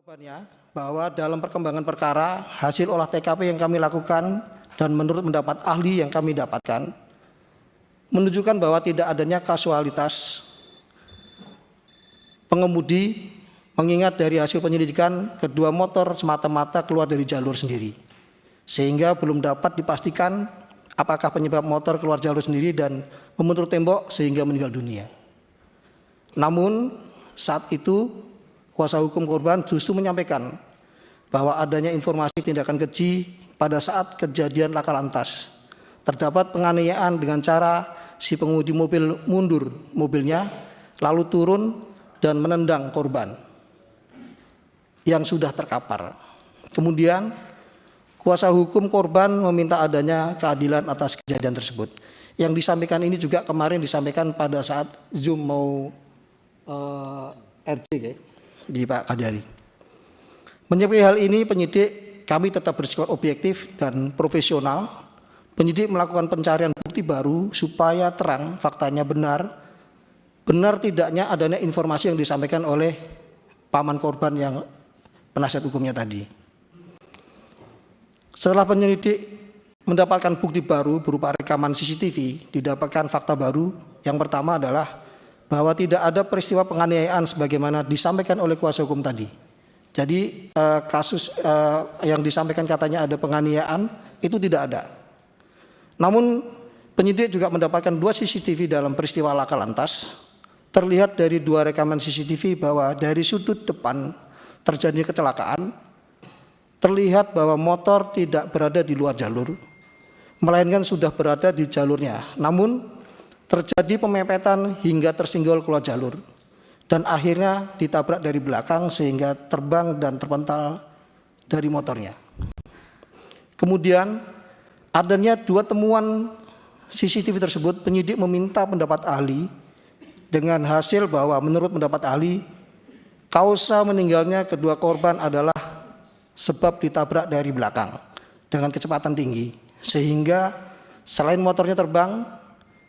Jawabannya bahwa dalam perkembangan perkara, hasil olah TKP yang kami lakukan dan menurut pendapat ahli yang kami dapatkan, menunjukkan bahwa tidak adanya kasualitas pengemudi, mengingat dari hasil penyelidikan kedua motor semata-mata keluar dari jalur sendiri, sehingga belum dapat dipastikan apakah penyebab motor keluar jalur sendiri dan membentur tembok sehingga meninggal dunia. Namun saat itu kuasa hukum korban justru menyampaikan bahwa adanya informasi tindakan keji pada saat kejadian laka lantas. Terdapat penganiayaan dengan cara si pengemudi mobil mundur mobilnya lalu turun dan menendang korban yang sudah terkapar. Kemudian kuasa hukum korban meminta adanya keadilan atas kejadian tersebut. Yang disampaikan ini juga kemarin disampaikan pada saat Zoom mau RJ di Pak Kadari. Menyikapi hal ini, penyidik kami tetap bersifat objektif dan profesional. Penyidik melakukan pencarian bukti baru supaya terang faktanya benar tidaknya adanya informasi yang disampaikan oleh paman korban yang penasihat hukumnya tadi. Setelah penyelidik mendapatkan bukti baru berupa rekaman CCTV, didapatkan fakta baru. Yang pertama adalah bahwa tidak ada peristiwa penganiayaan sebagaimana disampaikan oleh kuasa hukum tadi. Jadi kasus yang disampaikan katanya ada penganiayaan itu tidak ada. Namun penyidik juga mendapatkan 2 CCTV dalam peristiwa laka lantas. Terlihat dari 2 rekaman CCTV bahwa dari sudut depan terjadi kecelakaan, terlihat bahwa motor tidak berada di luar jalur, melainkan sudah berada di jalurnya. Namun terjadi pemepetan hingga tersinggol keluar jalur dan akhirnya ditabrak dari belakang sehingga terbang dan terpental dari motornya. Kemudian adanya 2 temuan CCTV tersebut, penyidik meminta pendapat ahli dengan hasil bahwa menurut pendapat ahli kausa meninggalnya kedua korban adalah sebab ditabrak dari belakang dengan kecepatan tinggi, sehingga selain motornya terbang,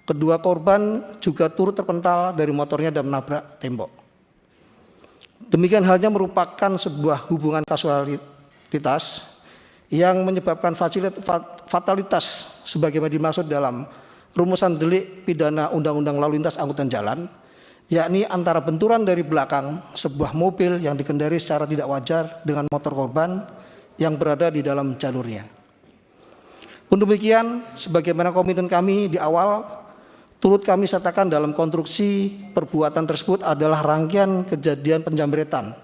kedua korban juga turut terpental dari motornya dan menabrak tembok. Demikian halnya merupakan sebuah hubungan kasualitas yang menyebabkan fatalitas sebagaimana dimaksud dalam rumusan delik pidana Undang-Undang Lalu Lintas Angkutan Jalan, yakni antara benturan dari belakang sebuah mobil yang dikendari secara tidak wajar dengan motor korban yang berada di dalam jalurnya. Untuk demikian, sebagaimana komitmen kami di awal, turut kami sertakan dalam konstruksi perbuatan tersebut adalah rangkaian kejadian penjamretan,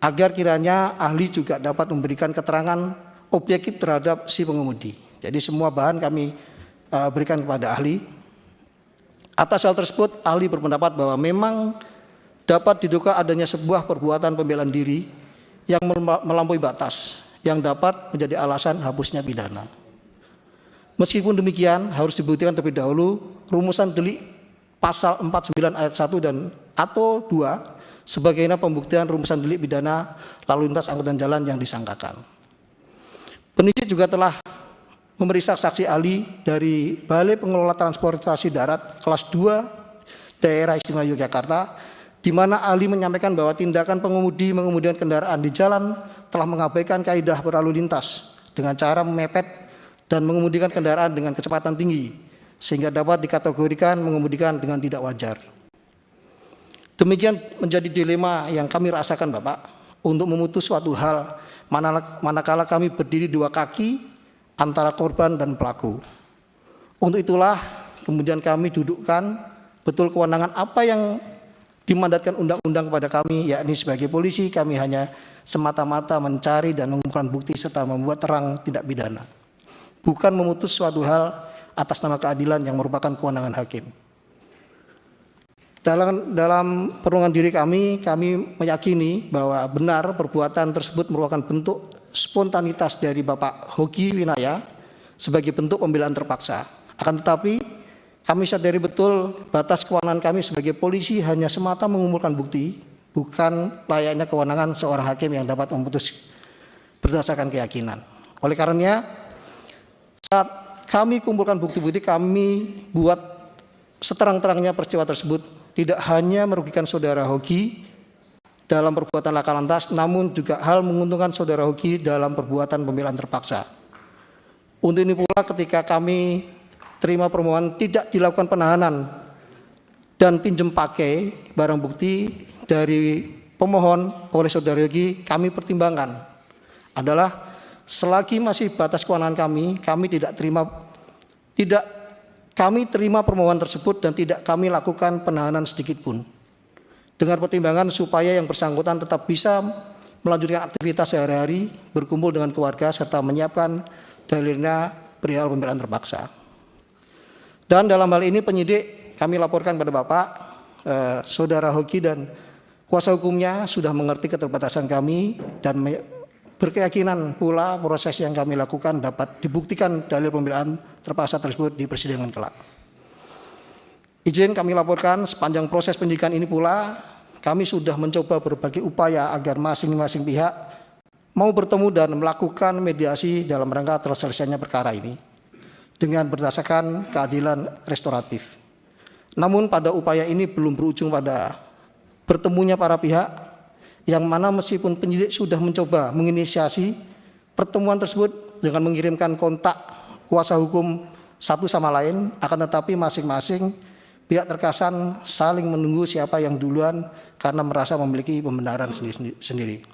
agar kiranya ahli juga dapat memberikan keterangan objektif terhadap si pengemudi. Jadi semua bahan kami berikan kepada ahli. Atas hal tersebut, ahli berpendapat bahwa memang dapat diduga adanya sebuah perbuatan pembelaan diri yang melampaui batas, yang dapat menjadi alasan hapusnya pidana. Meskipun demikian, harus dibuktikan terlebih dahulu rumusan delik pasal 49 ayat 1 dan atau 2 sebagaimana pembuktian rumusan delik pidana lalu lintas angkutan jalan yang disangkakan. Penyidik juga telah memeriksa saksi ahli dari Balai Pengelola Transportasi Darat kelas 2 Daerah Istimewa Yogyakarta, di mana ahli menyampaikan bahwa tindakan pengemudi mengemudikan kendaraan di jalan telah mengabaikan kaidah berlalu lintas dengan cara memepet dan mengemudikan kendaraan dengan kecepatan tinggi, sehingga dapat dikategorikan mengemudikan dengan tidak wajar. Demikian menjadi dilema yang kami rasakan Bapak, untuk memutus suatu hal manakala kami berdiri 2 kaki antara korban dan pelaku. Untuk itulah kemudian kami dudukkan betul kewenangan apa yang dimandatkan undang-undang kepada kami, yakni sebagai polisi kami hanya semata-mata mencari dan mengumpulkan bukti serta membuat terang tindak pidana, bukan memutus suatu hal atas nama keadilan yang merupakan kewenangan hakim. Dalam perundungan diri kami meyakini bahwa benar perbuatan tersebut merupakan bentuk spontanitas dari Bapak Hoki Winaya sebagai bentuk pembelaan terpaksa. Akan tetapi kami sadari betul batas kewenangan kami sebagai polisi hanya semata mengumpulkan bukti, bukan layaknya kewenangan seorang hakim yang dapat memutus berdasarkan keyakinan. Oleh karenanya, saat kami kumpulkan bukti-bukti, kami buat seterang-terangnya peristiwa tersebut tidak hanya merugikan saudara Hoki, dalam perbuatan laka lantas, namun juga hal menguntungkan saudara Hoki dalam perbuatan pembelaan terpaksa. Untuk ini pula ketika kami terima permohonan tidak dilakukan penahanan dan pinjam pakai barang bukti dari pemohon oleh saudara Hoki, kami pertimbangkan adalah selagi masih batas kewenangan kami terima permohonan tersebut dan tidak kami lakukan penahanan sedikit pun. Dengan pertimbangan supaya yang bersangkutan tetap bisa melanjutkan aktivitas sehari-hari, berkumpul dengan keluarga, serta menyiapkan dalilnya perihal pembelaan terpaksa. Dan dalam hal ini penyidik kami laporkan pada Bapak, saudara Hoki dan kuasa hukumnya sudah mengerti keterbatasan kami dan berkeyakinan pula proses yang kami lakukan dapat dibuktikan dalil pembelaan terpaksa tersebut di persidangan kelak. Izin kami laporkan sepanjang proses penyidikan ini pula kami sudah mencoba berbagai upaya agar masing-masing pihak mau bertemu dan melakukan mediasi dalam rangka terselesainya perkara ini dengan berdasarkan keadilan restoratif. Namun pada upaya ini belum berujung pada bertemunya para pihak, yang mana meskipun penyidik sudah mencoba menginisiasi pertemuan tersebut dengan mengirimkan kontak kuasa hukum satu sama lain, akan tetapi masing-masing pihak terkesan saling menunggu siapa yang duluan karena merasa memiliki pembenaran sendiri.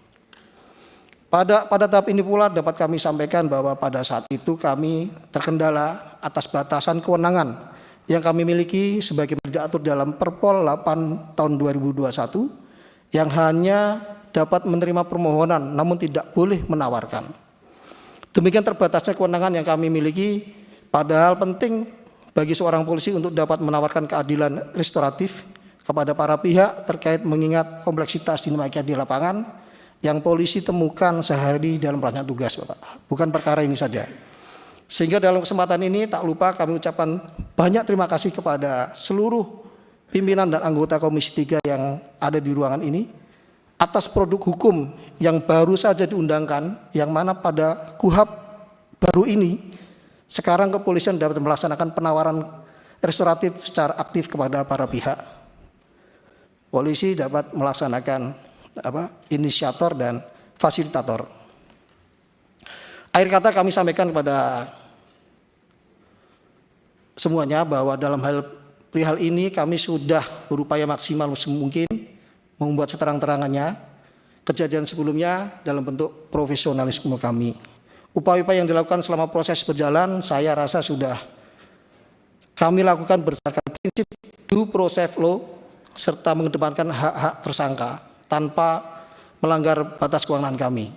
Pada tahap ini pula dapat kami sampaikan bahwa pada saat itu kami terkendala atas batasan kewenangan yang kami miliki sebagai diatur dalam Perpol 8 tahun 2021 yang hanya dapat menerima permohonan namun tidak boleh menawarkan. Demikian terbatasnya kewenangan yang kami miliki, padahal penting bagi seorang polisi untuk dapat menawarkan keadilan restoratif kepada para pihak terkait mengingat kompleksitas dinamika di lapangan yang polisi temukan sehari dalam pelaksana tugas, Bapak. Bukan perkara ini saja. Sehingga dalam kesempatan ini tak lupa kami ucapkan banyak terima kasih kepada seluruh pimpinan dan anggota Komisi 3 yang ada di ruangan ini atas produk hukum yang baru saja diundangkan, yang mana pada KUHP baru ini sekarang kepolisian dapat melaksanakan penawaran restoratif secara aktif kepada para pihak. Polisi dapat melaksanakan inisiator dan fasilitator. Akhir kata kami sampaikan kepada semuanya bahwa dalam perihal ini kami sudah berupaya maksimal mungkin membuat seterang-terangannya kejadian sebelumnya dalam bentuk profesionalisme kami. Upaya-upaya yang dilakukan selama proses berjalan, saya rasa sudah kami lakukan berdasarkan prinsip due process law serta mengedepankan hak-hak tersangka tanpa melanggar batas kewenangan kami.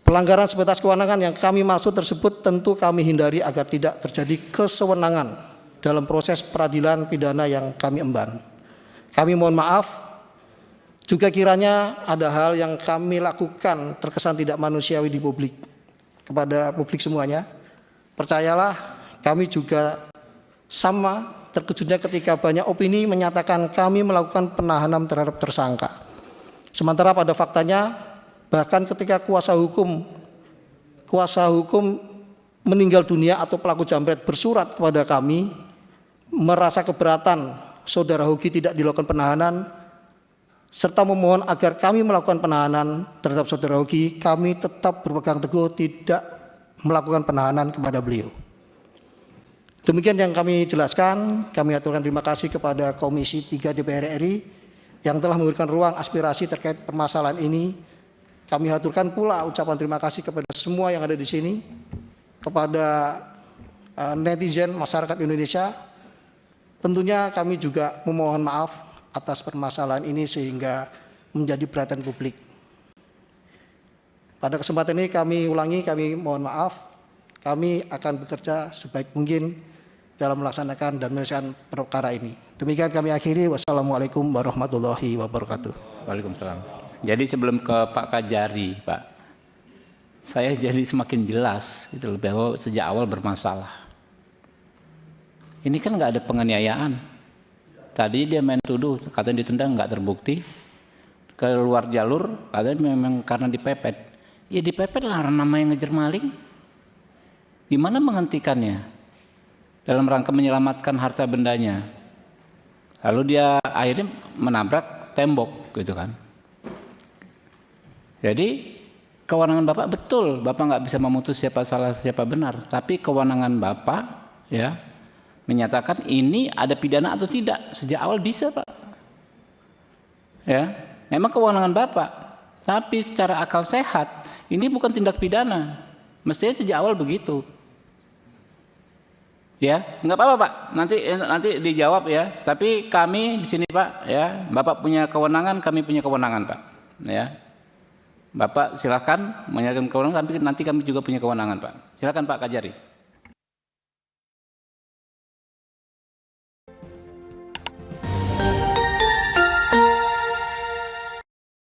Pelanggaran sebatas kewenangan yang kami maksud tersebut tentu kami hindari agar tidak terjadi kesewenangan dalam proses peradilan pidana yang kami emban. Kami mohon maaf juga kiranya ada hal yang kami lakukan terkesan tidak manusiawi di publik. Kepada publik semuanya, percayalah kami juga sama terkejutnya ketika banyak opini menyatakan kami melakukan penahanan terhadap tersangka. Sementara pada faktanya bahkan ketika kuasa hukum meninggal dunia atau pelaku jambret bersurat kepada kami merasa keberatan saudara Hoki tidak dilakukan penahanan serta memohon agar kami melakukan penahanan terhadap saudara Hoki, kami tetap berpegang teguh tidak melakukan penahanan kepada beliau. Demikian yang kami jelaskan. Kami aturkan terima kasih kepada Komisi 3 DPR RI yang telah memberikan ruang aspirasi terkait permasalahan ini. Kami aturkan pula ucapan terima kasih kepada semua yang ada di sini, kepada netizen masyarakat Indonesia. Tentunya kami juga memohon maaf atas permasalahan ini sehingga menjadi perhatian publik. Pada kesempatan ini kami ulangi, kami mohon maaf, kami akan bekerja sebaik mungkin dalam melaksanakan dan menyelesaikan perkara ini. Demikian kami akhiri. Wassalamualaikum warahmatullahi wabarakatuh. Waalaikumsalam. Jadi sebelum ke Pak Kajari, Pak, saya jadi semakin jelas itu bahwa sejak awal bermasalah. Ini kan nggak ada penganiayaan. Tadi dia main tuduh, katanya ditendang nggak terbukti, keluar jalur, katanya memang karena dipepet. Ya dipepet lah nama yang ngejar maling. Gimana menghentikannya? Dalam rangka menyelamatkan harta bendanya. Lalu dia akhirnya menabrak tembok gitu kan. Jadi kewenangan Bapak betul, Bapak nggak bisa memutus siapa salah siapa benar, tapi kewenangan Bapak ya menyatakan ini ada pidana atau tidak sejak awal bisa, Pak. Ya, memang kewenangan Bapak, tapi secara akal sehat ini bukan tindak pidana, mestinya sejak awal begitu. Ya, nggak apa-apa Pak, nanti dijawab ya. Tapi kami di sini Pak, ya, Bapak punya kewenangan, kami punya kewenangan Pak. Ya, Bapak silakan menyatakan kewenangan, tapi nanti kami juga punya kewenangan Pak. Silakan Pak Kajari.